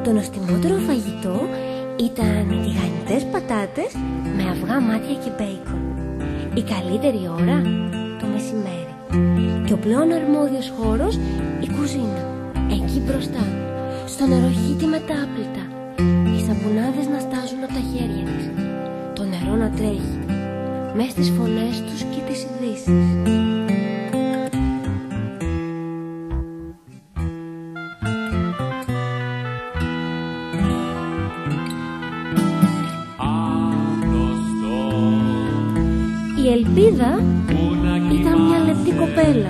Το νοστιμότερο φαγητό ήταν οι τηγανιτές πατάτες με αυγά, μάτια και μπέικον. Η καλύτερη ώρα το μεσημέρι. Και ο πλέον αρμόδιος χώρος η κουζίνα. Εκεί μπροστά, στο νεροχύτη μετάπλητα, οι σαπουνάδες να στάζουν από τα χέρια της, το νερό να τρέχει μες στις φωνές τους και τις ειδήσεις. Η Ελπίδα ήταν μια λεπτή κοπέλα,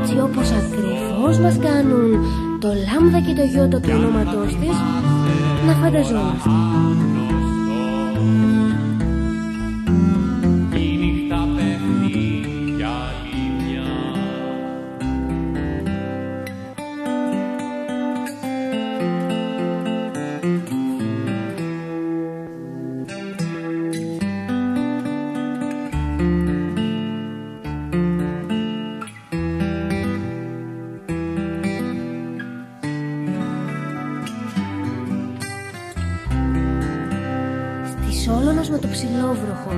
έτσι όπως ακριβώς μας κάνουν το λάμδα και το γιώτα του ονόματός της να φανταζόμαστε. Σόλωνος με το ψηλόβροχο.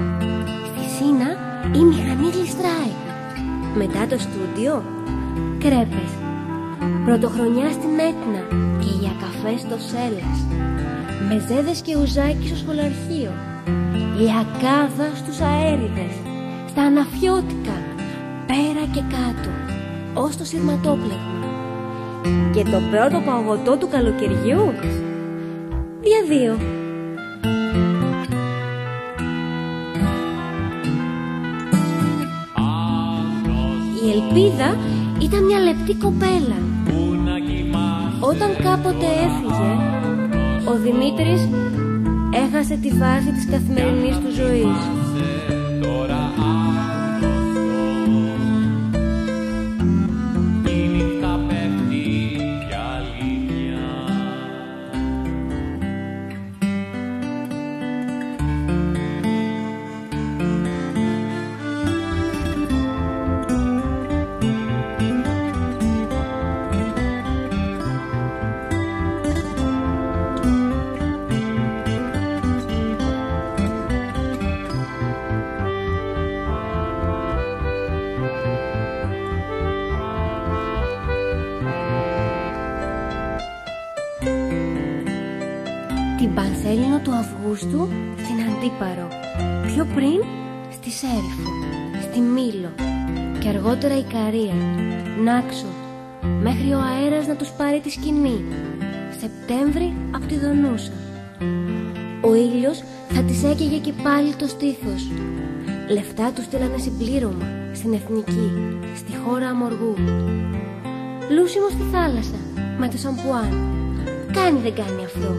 Στη Σίνα η μηχανή γλιστράει. Μετά το στούντιο, κρέπες. Πρωτοχρονιά στην Έτνα και για καφέ στο Σέλλας. Μεζέδες και ουζάκι στο σχολαρχείο. Λιακάδα στους αέριδες. Στα αναφιώτικα, πέρα και κάτω, ως το σειρματόπλεγμα. Και το πρώτο παγωτό του καλοκαιριού, διαδύο. Η Ελπίδα ήταν μια λεπτή κοπέλα. Όταν κάποτε έφυγε, ο Δημήτρης έχασε τη βάση της καθημερινής του ζωής. Την Πανσέλινο του Αυγούστου στην Αντίπαρο, πιο πριν στη Σέριφο, στη Μήλο και αργότερα η Καρία, Νάξο, μέχρι ο αέρας να τους πάρει τη σκηνή, Σεπτέμβρη απ' τη Δονούσα. Ο ήλιος θα της έκαιγε και πάλι το στήθος. Λεφτά του στείλανε συμπλήρωμα στην Εθνική, στη χώρα Αμοργού. Λούσιμο στη θάλασσα με το σαμπουάν. Κάνει δεν κάνει αυτό.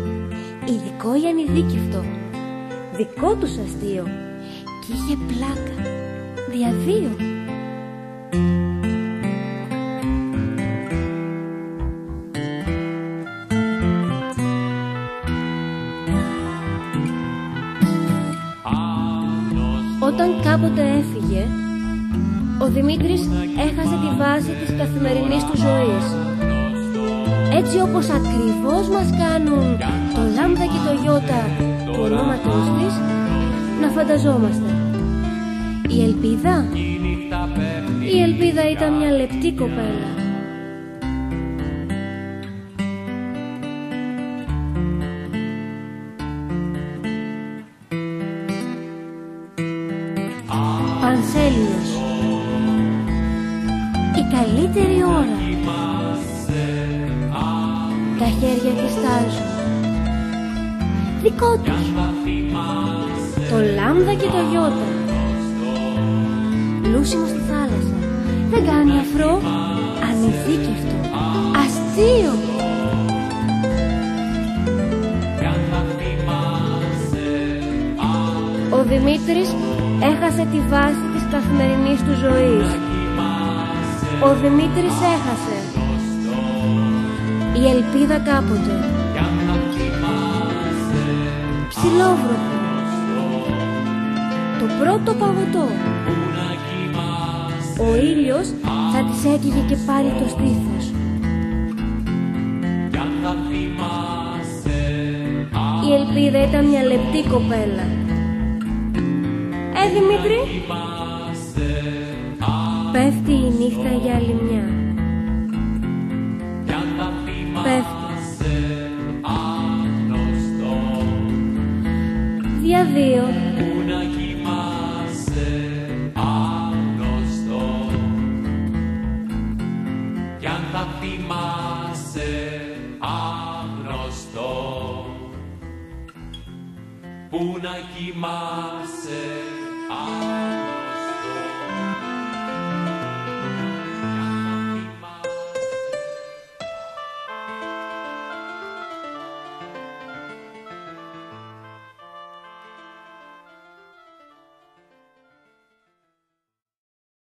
Ειδικό ή ανειδίκευτο. Δικό τους αστείο. Κι είχε πλάκα. Διαδύο. Όταν κάποτε έφυγε, ο Δημήτρης έχασε τη βάση της καθημερινής του ζωής. Έτσι όπως ακριβώς μας κάνουν το λάμδα και το γιώτα του ονόματός της να φανταζόμαστε. Η Ελπίδα? Η Ελπίδα ήταν μια λεπτή κοπέλα. Πανσέλινος. Η καλύτερη ώρα. Τα χέρια της στάζουν. Δικό τους. Το λάμδα και το γιώτα. Λούσιμο στη θάλασσα. Δεν κάνει αφρό. Ανειδίκευτο. Αστείο. Ο Δημήτρης έχασε τη βάση της καθημερινής του ζωής. Ο Δημήτρης έχασε. Η Ελπίδα κάποτε. Ψιλόβροχο. Το πρώτο παγωτό. Ο ήλιος θα της έκαιγε και πάλι το στήθος. ελπίδα ήταν μια λεπτή κοπέλα. Δημήτρη. Πέφτει η νύχτα για άλλη μια. Πέφτει. Για δύο. Πού να κοιμάσαι,